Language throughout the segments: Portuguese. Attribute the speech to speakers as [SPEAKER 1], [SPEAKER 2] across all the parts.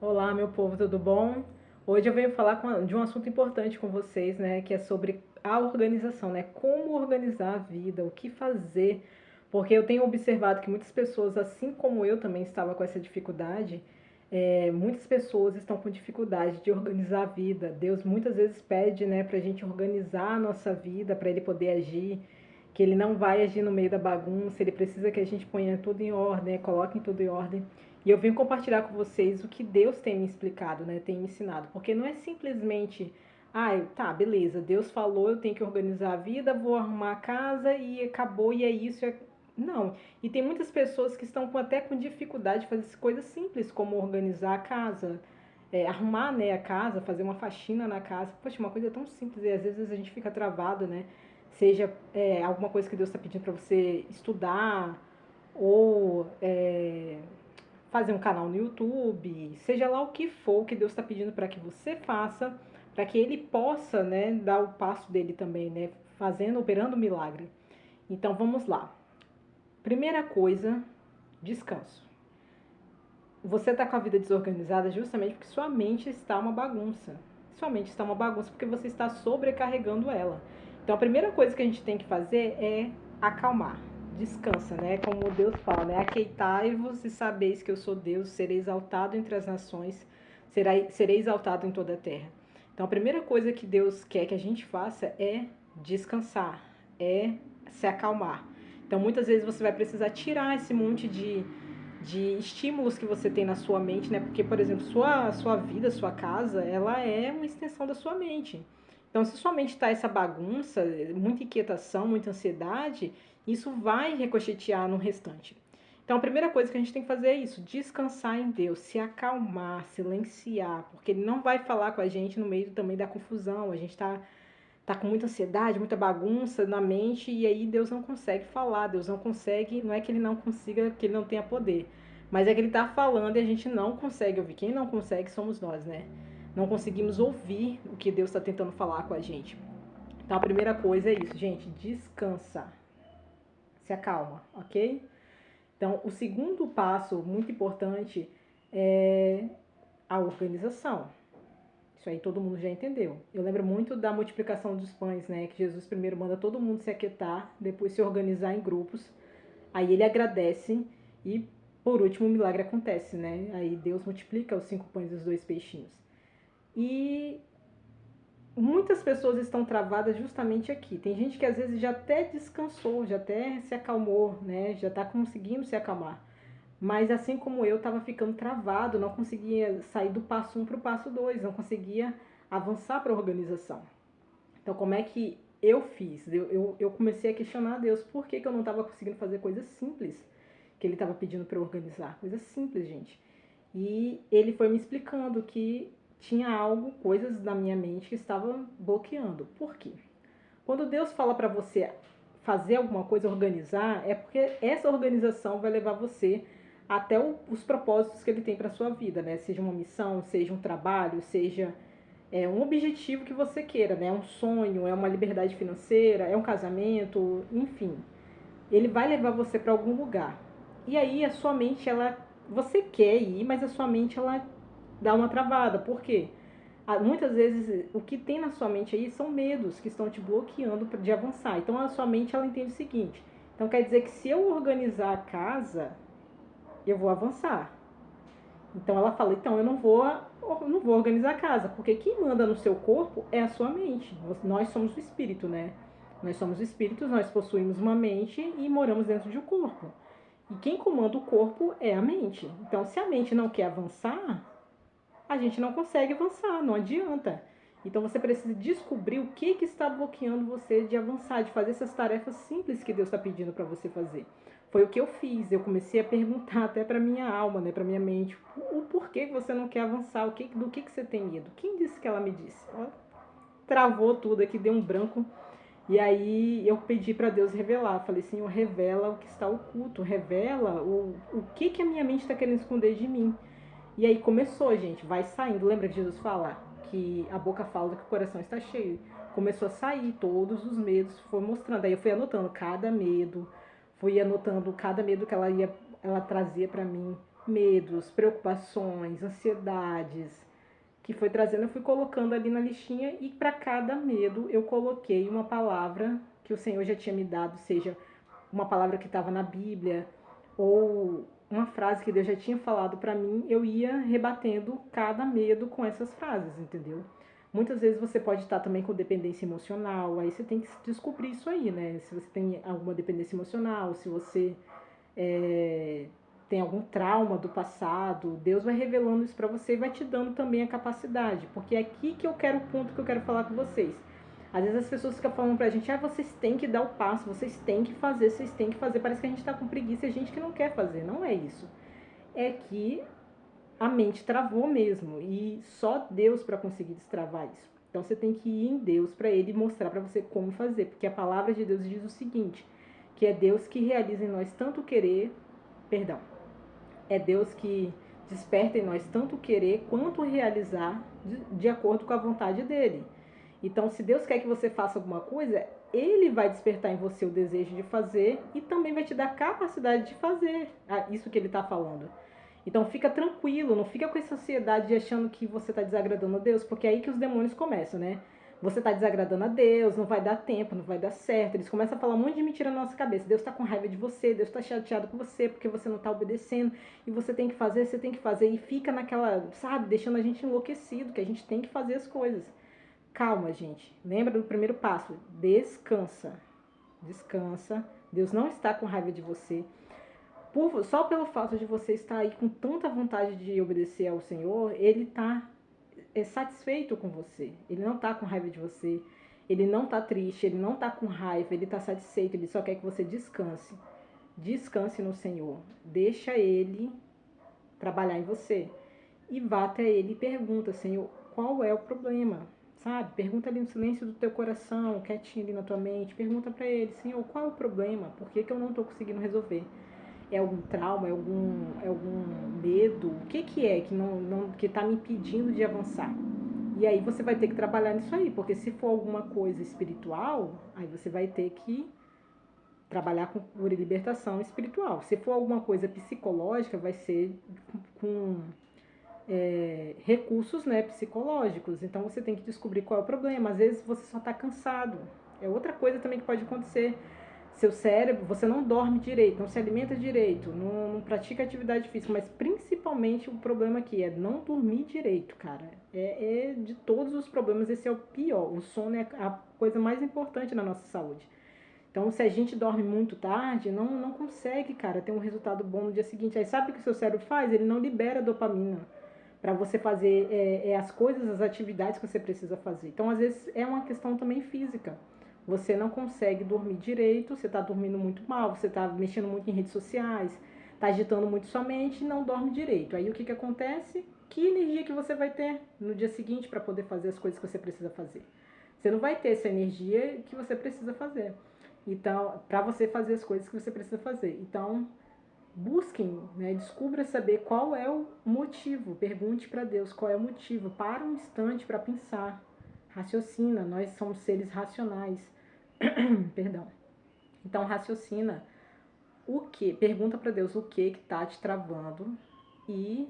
[SPEAKER 1] Olá, meu povo, tudo bom? Hoje eu venho falar de um assunto importante com vocês, né? Que é sobre a organização, né? Como organizar a vida, o que fazer. Porque eu tenho observado que muitas pessoas, assim como eu também estava com essa dificuldade, muitas pessoas estão com dificuldade de organizar a vida. Deus muitas vezes pede, né, para a gente organizar a nossa vida, para Ele poder agir, que Ele não vai agir no meio da bagunça, Ele precisa que a gente ponha tudo em ordem, coloque tudo em ordem. E eu venho compartilhar com vocês o que Deus tem me explicado, né, tem me ensinado, porque não é simplesmente, tá, beleza, Deus falou, eu tenho que organizar a vida, vou arrumar a casa e acabou, e é isso. Não, e tem muitas pessoas que estão até com dificuldade de fazer coisas simples, como organizar a casa, arrumar, né, a casa, fazer uma faxina na casa. Poxa, uma coisa tão simples e às vezes a gente fica travado, né? Seja alguma coisa que Deus está pedindo para você estudar ou fazer um canal no YouTube, seja lá o que for que Deus está pedindo para que você faça, para que Ele possa, né, dar o passo dele também, né, fazendo, operando o milagre. Então vamos lá. Primeira coisa, descanso. Você está com a vida desorganizada justamente porque sua mente está uma bagunça. Sua mente está uma bagunça porque você está sobrecarregando ela. Então a primeira coisa que a gente tem que fazer é acalmar. Descansa, né? Como Deus fala, né? Aqueitai-vos e sabeis que eu sou Deus, serei exaltado entre as nações, serei exaltado em toda a terra. Então a primeira coisa que Deus quer que a gente faça é descansar, é se acalmar. Então muitas vezes você vai precisar tirar esse monte de estímulos que você tem na sua mente, né? Porque, por exemplo, sua vida, sua casa, ela é uma extensão da sua mente. Então, se sua mente está essa bagunça, muita inquietação, muita ansiedade, isso vai ricochetear no restante. Então, a primeira coisa que a gente tem que fazer é isso, descansar em Deus, se acalmar, silenciar, porque Ele não vai falar com a gente no meio também da confusão. A gente tá com muita ansiedade, muita bagunça na mente, e aí Deus não consegue falar, Deus não consegue, não é que ele não consiga, que ele não tenha poder, mas é que ele tá falando e a gente não consegue ouvir. Quem não consegue somos nós, né? Não conseguimos ouvir o que Deus está tentando falar com a gente. Então a primeira coisa é isso, gente, descansa, se acalma, ok? Então o segundo passo muito importante é a organização. Isso aí todo mundo já entendeu. Eu lembro muito da multiplicação dos pães, né? Que Jesus primeiro manda todo mundo se aquietar, depois se organizar em grupos. Aí ele agradece e, por último, o milagre acontece, né? Aí Deus multiplica os 5 pães e os 2 peixinhos. E muitas pessoas estão travadas justamente aqui. Tem gente que às vezes já até descansou, já até se acalmou, né? Já está conseguindo se acalmar. Mas assim como eu, estava ficando travado, não conseguia sair do passo 1 para o passo 2, não conseguia avançar para a organização. Então, como é que eu fiz? Eu comecei a questionar a Deus por que eu não estava conseguindo fazer coisas simples que Ele estava pedindo para eu organizar. Coisas simples, gente. E Ele foi me explicando que tinha algo, coisas na minha mente que estavam bloqueando. Por quê? Quando Deus fala para você fazer alguma coisa, organizar, é porque essa organização vai levar você até os propósitos que ele tem para sua vida, né? Seja uma missão, seja um trabalho, seja um objetivo que você queira, né? É um sonho, é uma liberdade financeira, é um casamento, enfim. Ele vai levar você para algum lugar. E aí a sua mente, ela, você quer ir, mas a sua mente ela dá uma travada. Por quê? Muitas vezes o que tem na sua mente aí são medos que estão te bloqueando de avançar. Então a sua mente ela entende o seguinte: então quer dizer que se eu organizar a casa, eu vou avançar. Então ela fala: então eu não vou organizar a casa, porque quem manda no seu corpo é a sua mente. Nós somos o espírito, né? Nós somos espíritos, nós possuímos uma mente e moramos dentro de um corpo. E quem comanda o corpo é a mente. Então, se a mente não quer avançar, a gente não consegue avançar, não adianta. Então você precisa descobrir o que está bloqueando você de avançar, de fazer essas tarefas simples que Deus está pedindo para você fazer. Foi o que eu fiz. Eu comecei a perguntar até para minha alma, né, para minha mente, o porquê que você não quer avançar, do que você tem medo. Quem disse que ela me disse? Ela travou tudo aqui, deu um branco. E aí eu pedi para Deus revelar. Falei: Senhor, revela o que está oculto, revela o que a minha mente está querendo esconder de mim. E aí começou, gente, vai saindo. Lembra que Jesus fala que a boca fala que o coração está cheio? Começou a sair todos os medos, foi mostrando. Aí eu fui anotando cada medo, fui anotando cada medo que ela trazia para mim. medos, preocupações, ansiedades, que foi trazendo, eu fui colocando ali na listinha e para cada medo eu coloquei uma palavra que o Senhor já tinha me dado, seja uma palavra que estava na Bíblia ou uma frase que Deus já tinha falado para mim, eu ia rebatendo cada medo com essas frases, entendeu? Muitas vezes você pode estar também com dependência emocional, aí você tem que descobrir isso aí, né? Se você tem alguma dependência emocional, se você é, tem algum trauma do passado, Deus vai revelando isso para você e vai te dando também a capacidade, porque é aqui que eu quero o ponto que eu quero falar com vocês. Às vezes as pessoas ficam falando pra gente, vocês têm que dar o passo, vocês têm que fazer, vocês têm que fazer. Parece que a gente tá com preguiça e a gente que não quer fazer. Não é isso. É que a mente travou mesmo e só Deus para conseguir destravar isso. Então você tem que ir em Deus para ele mostrar para você como fazer, porque a palavra de Deus diz o seguinte, que é Deus que realiza em nós tanto querer, perdão, é Deus que desperta em nós tanto querer quanto realizar de acordo com a vontade dele. Então, se Deus quer que você faça alguma coisa, ele vai despertar em você o desejo de fazer e também vai te dar capacidade de fazer isso que ele está falando. Então, fica tranquilo, não fica com essa ansiedade de achando que você está desagradando a Deus, porque é aí que os demônios começam, né? Você está desagradando a Deus, não vai dar tempo, não vai dar certo. Eles começam a falar um monte de mentira na nossa cabeça. Deus está com raiva de você, Deus está chateado com você porque você não está obedecendo e você tem que fazer, você tem que fazer. E fica naquela, sabe, deixando a gente enlouquecido, que a gente tem que fazer as coisas. Calma, gente. Lembra do primeiro passo. Descansa. Descansa. Deus não está com raiva de você. Só pelo fato de você estar aí com tanta vontade de obedecer ao Senhor, Ele está satisfeito com você. Ele não está com raiva de você. Ele não está triste. Ele não está com raiva. Ele está satisfeito. Ele só quer que você descanse. Descanse no Senhor. Deixa Ele trabalhar em você. E vá até Ele e pergunta, Senhor, qual é o problema? Sabe? Pergunta ali no silêncio do teu coração, quietinho ali na tua mente. Pergunta para Ele, Senhor, qual é o problema? Por que eu não estou conseguindo resolver? É algum trauma? É algum medo? O que é que está me impedindo de avançar? E aí você vai ter que trabalhar nisso aí, porque se for alguma coisa espiritual, aí você vai ter que trabalhar com cura e libertação espiritual. Se for alguma coisa psicológica, vai ser com recursos, né, psicológicos. Então você tem que descobrir qual é o problema. Às vezes você só está cansado. É outra coisa também que pode acontecer. Seu cérebro, você não dorme direito, não se alimenta direito, não pratica atividade física, mas principalmente o problema aqui é não dormir direito, cara. De todos os problemas, esse é o pior. O sono é a coisa mais importante na nossa saúde. Então, se a gente dorme muito tarde, não consegue, cara, ter um resultado bom no dia seguinte. Aí sabe o que o seu cérebro faz? Ele não libera dopamina para você fazer as coisas, as atividades que você precisa fazer. Então, às vezes, é uma questão também física. Você não consegue dormir direito, você está dormindo muito mal, você está mexendo muito em redes sociais, está agitando muito sua mente e não dorme direito. Aí o que acontece? Que energia que você vai ter no dia seguinte para poder fazer as coisas que você precisa fazer? Você não vai ter essa energia que você precisa fazer. Então, para você fazer as coisas que você precisa fazer. Então, busquem, né, descubra saber qual é o motivo. Pergunte para Deus qual é o motivo. Para um instante para pensar. Raciocina, nós somos seres racionais. Perdão. Então, raciocina o que? Pergunta para Deus o que está te travando e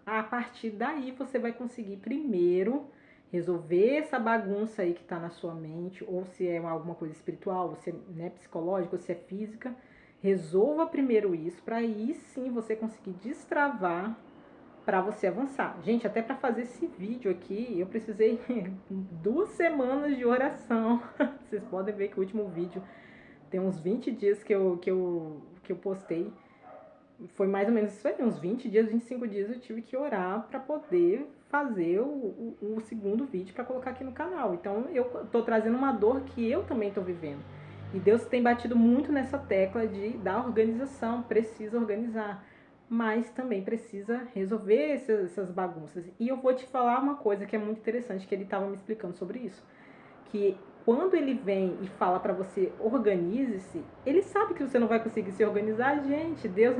[SPEAKER 1] a partir daí você vai conseguir primeiro resolver essa bagunça aí que está na sua mente, ou se é alguma coisa espiritual, ou se é psicológica, ou se é física. Resolva primeiro isso, para aí sim você conseguir destravar para você avançar. Gente, até para fazer esse vídeo aqui, eu precisei 2 semanas de oração. Vocês podem ver que o último vídeo tem uns 20 dias que eu postei. Foi mais ou menos isso aí, uns 20 dias, 25 dias eu tive que orar para poder fazer o segundo vídeo para colocar aqui no canal. Então eu tô trazendo uma dor que eu também tô vivendo. E Deus tem batido muito nessa tecla da organização, precisa organizar, mas também precisa resolver essas bagunças. E eu vou te falar uma coisa que é muito interessante, que ele estava me explicando sobre isso, que quando ele vem e fala para você organize-se, ele sabe que você não vai conseguir se organizar, gente. Deus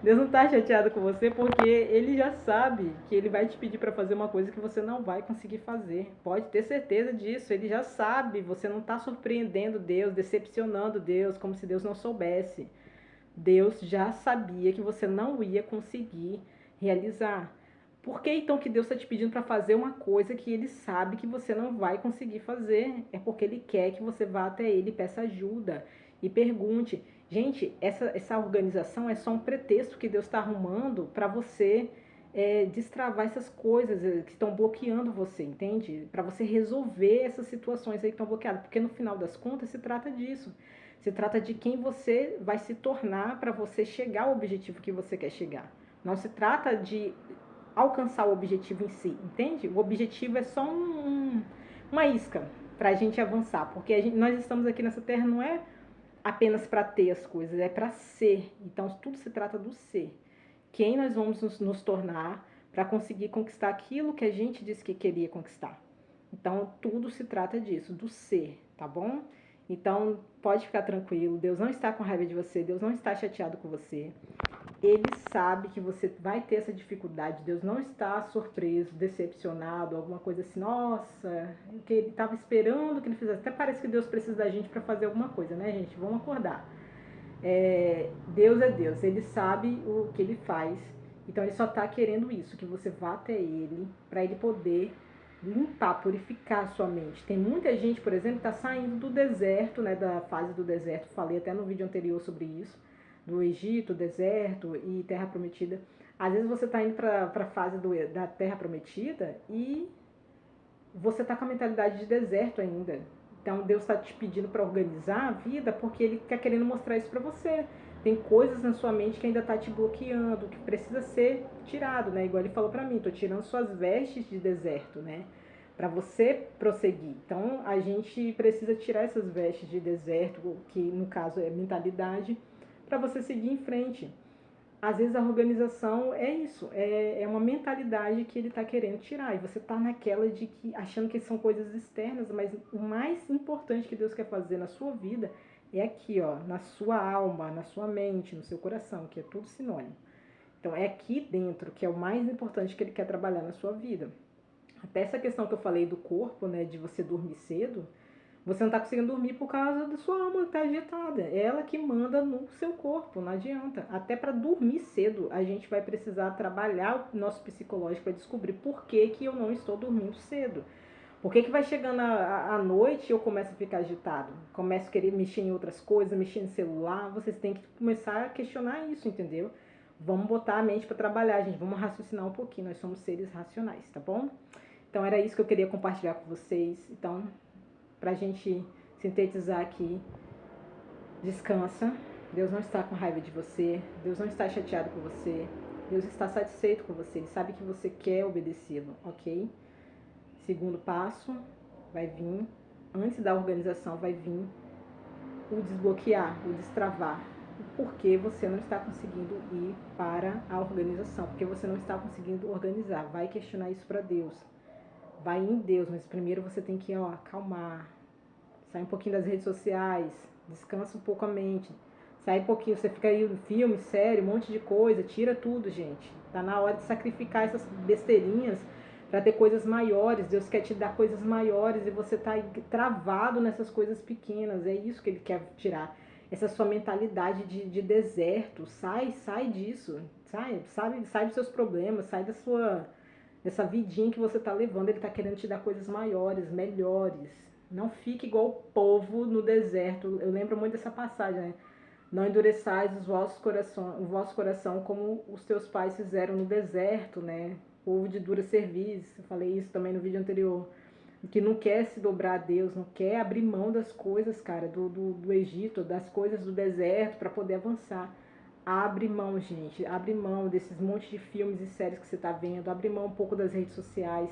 [SPEAKER 1] não está chateado com você porque ele já sabe que ele vai te pedir para fazer uma coisa que você não vai conseguir fazer. Pode ter certeza disso, ele já sabe. Você não está surpreendendo Deus, decepcionando Deus, como se Deus não soubesse. Deus já sabia que você não ia conseguir realizar. Por que então que Deus está te pedindo para fazer uma coisa que Ele sabe que você não vai conseguir fazer? É porque Ele quer que você vá até Ele, peça ajuda e pergunte. Gente, essa organização é só um pretexto que Deus está arrumando para você destravar essas coisas que estão bloqueando você, entende? Para você resolver essas situações aí que estão bloqueadas. Porque no final das contas se trata disso. Se trata de quem você vai se tornar para você chegar ao objetivo que você quer chegar. Não se trata de alcançar o objetivo em si, entende? O objetivo é só uma isca para a gente avançar, porque nós estamos aqui nessa terra não é apenas para ter as coisas, é para ser. Então tudo se trata do ser. Quem nós vamos nos tornar para conseguir conquistar aquilo que a gente disse que queria conquistar. Então tudo se trata disso, do ser, tá bom? Então pode ficar tranquilo, Deus não está com raiva de você, Deus não está chateado com você. Ele sabe que você vai ter essa dificuldade. Deus não está surpreso, decepcionado, alguma coisa assim. Nossa, que ele estava esperando que ele fizesse. Até parece que Deus precisa da gente para fazer alguma coisa, né, gente? Vamos acordar. Deus é Deus, ele sabe o que ele faz. Então ele só está querendo isso, que você vá até ele, para ele poder limpar, purificar a sua mente. Tem muita gente, por exemplo, que está saindo do deserto, né, da fase do deserto. Falei até no vídeo anterior sobre isso, do Egito, deserto e terra prometida. Às vezes você está indo para a fase da terra prometida e você está com a mentalidade de deserto ainda. Então Deus está te pedindo para organizar a vida porque Ele está querendo mostrar isso para você. Tem coisas na sua mente que ainda está te bloqueando, que precisa ser tirado, né? Igual Ele falou para mim, estou tirando suas vestes de deserto, né? Para você prosseguir. Então a gente precisa tirar essas vestes de deserto, que no caso é mentalidade, para você seguir em frente. Às vezes a organização é isso, é uma mentalidade que ele está querendo tirar. E você está naquela de que achando que são coisas externas, mas o mais importante que Deus quer fazer na sua vida é aqui, ó, na sua alma, na sua mente, no seu coração, que é tudo sinônimo. Então é aqui dentro que é o mais importante que ele quer trabalhar na sua vida. Até essa questão que eu falei do corpo, né, de você dormir cedo, você não está conseguindo dormir por causa da sua alma que está agitada. É ela que manda no seu corpo, não adianta. Até para dormir cedo, a gente vai precisar trabalhar o nosso psicológico para descobrir por que, que eu não estou dormindo cedo. Por que, que vai chegando a noite e eu começo a ficar agitado? Começo a querer mexer em outras coisas, mexer no celular. Vocês têm que começar a questionar isso, entendeu? Vamos botar a mente para trabalhar, gente. Vamos raciocinar um pouquinho. Nós somos seres racionais, tá bom? Então era isso que eu queria compartilhar com vocês. Então, pra gente sintetizar aqui, descansa. Deus não está com raiva de você. Deus não está chateado com você. Deus está satisfeito com você. Ele sabe que você quer obedecê-lo, ok? Segundo passo, vai vir, antes da organização, vai vir o desbloquear, o destravar. Porque você não está conseguindo ir para a organização. Porque você não está conseguindo organizar. Vai questionar isso para Deus. Vai em Deus, mas primeiro você tem que acalmar. Sai um pouquinho das redes sociais, descansa um pouco a mente. Sai um pouquinho, você fica aí no filme, série, um monte de coisa, tira tudo, gente. Tá na hora de sacrificar essas besteirinhas para ter coisas maiores. Deus quer te dar coisas maiores e você tá travado nessas coisas pequenas. É isso que Ele quer tirar. Essa sua mentalidade de deserto. Sai disso. Sai dos seus problemas, sai dessa vidinha que você tá levando. Ele tá querendo te dar coisas maiores, melhores. Não fique igual o povo no deserto. Eu lembro muito dessa passagem, né? Não endureçais o vosso coração como os teus pais fizeram no deserto, né? Povo de dura cerviz. Eu falei isso também no vídeo anterior. Que não quer se dobrar a Deus, não quer abrir mão das coisas, cara, do Egito, das coisas do deserto para poder avançar. Abre mão, gente. Abre mão desses montes de filmes e séries que você tá vendo. Abre mão um pouco das redes sociais.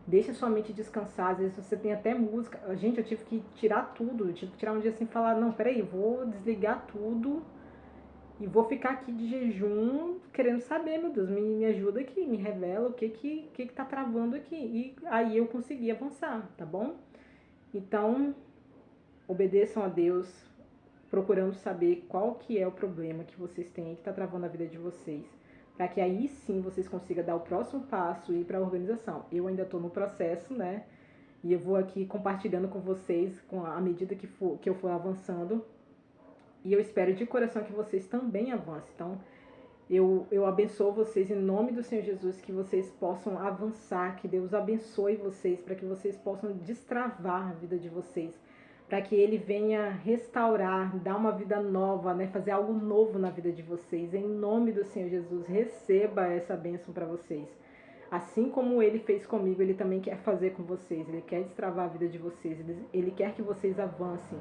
[SPEAKER 1] Deixa sua mente descansar. Às vezes você tem até música. Gente, eu tive que tirar tudo. Eu tive que tirar um dia assim e falar, não, peraí, vou desligar tudo e vou ficar aqui de jejum querendo saber, meu Deus, me ajuda aqui, me revela o que tá travando aqui. E aí eu consegui avançar, tá bom? Então, obedeçam a Deus, procurando saber qual que é o problema que vocês têm, que está travando a vida de vocês, para que aí sim vocês consigam dar o próximo passo e ir para a organização. Eu ainda estou no processo, né? E eu vou aqui compartilhando com vocês, à medida que eu for avançando, E eu espero de coração que vocês também avancem. Então, eu abençoo vocês em nome do Senhor Jesus, que vocês possam avançar, que Deus abençoe vocês, para que vocês possam destravar a vida de vocês, para que Ele venha restaurar, dar uma vida nova, né? Fazer algo novo na vida de vocês. Em nome do Senhor Jesus, receba essa bênção para vocês. Assim como Ele fez comigo, Ele também quer fazer com vocês. Ele quer destravar a vida de vocês. Ele quer que vocês avancem.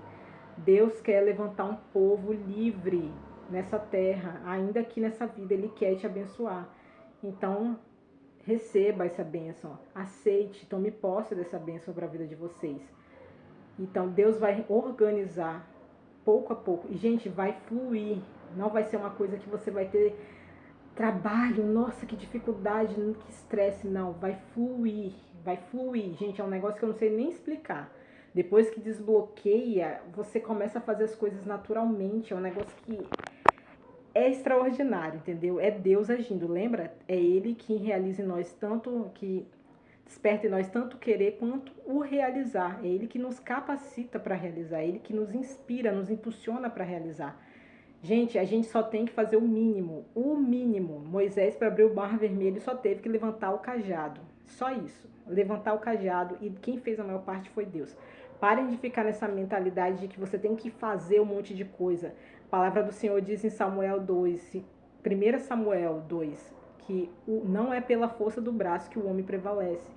[SPEAKER 1] Deus quer levantar um povo livre nessa terra, ainda aqui nessa vida. Ele quer te abençoar. Então, receba essa bênção, aceite, tome posse dessa bênção para a vida de vocês. Então, Deus vai organizar pouco a pouco. E, gente, vai fluir. Não vai ser uma coisa que você vai ter trabalho, nossa, que dificuldade, que estresse. Não, vai fluir. Vai fluir. Gente, é um negócio que eu não sei nem explicar. Depois que desbloqueia, você começa a fazer as coisas naturalmente. É um negócio que é extraordinário, entendeu? É Deus agindo, lembra? É Ele que realiza em nós tanto, que desperta em nós tanto querer quanto o realizar. É Ele que nos capacita para realizar, é Ele que nos inspira, nos impulsiona para realizar. Gente, a gente só tem que fazer o mínimo, o mínimo. Moisés, para abrir o mar vermelho, só teve que levantar o cajado. Só isso, levantar o cajado, e quem fez a maior parte foi Deus. Parem de ficar nessa mentalidade de que você tem que fazer um monte de coisa. A palavra do Senhor diz em Samuel 2, 1 Samuel 2, que não é pela força do braço que o homem prevalece.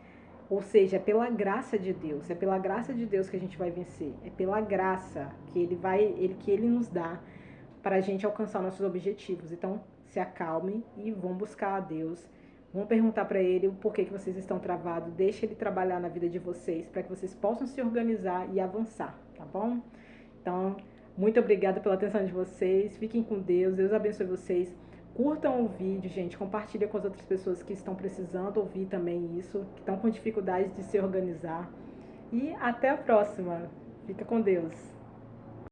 [SPEAKER 1] Ou seja, é pela graça de Deus. É pela graça de Deus que a gente vai vencer. É pela graça que Ele nos dá para a gente alcançar nossos objetivos. Então, se acalmem e vão buscar a Deus. Vão perguntar para Ele o porquê que vocês estão travados. Deixe Ele trabalhar na vida de vocês para que vocês possam se organizar e avançar, tá bom? Então, muito obrigada pela atenção de vocês. Fiquem com Deus. Deus abençoe vocês. Curtam o vídeo, gente. Compartilhem com as outras pessoas que estão precisando ouvir também isso, que estão com dificuldade de se organizar. E até a próxima. Fica com Deus.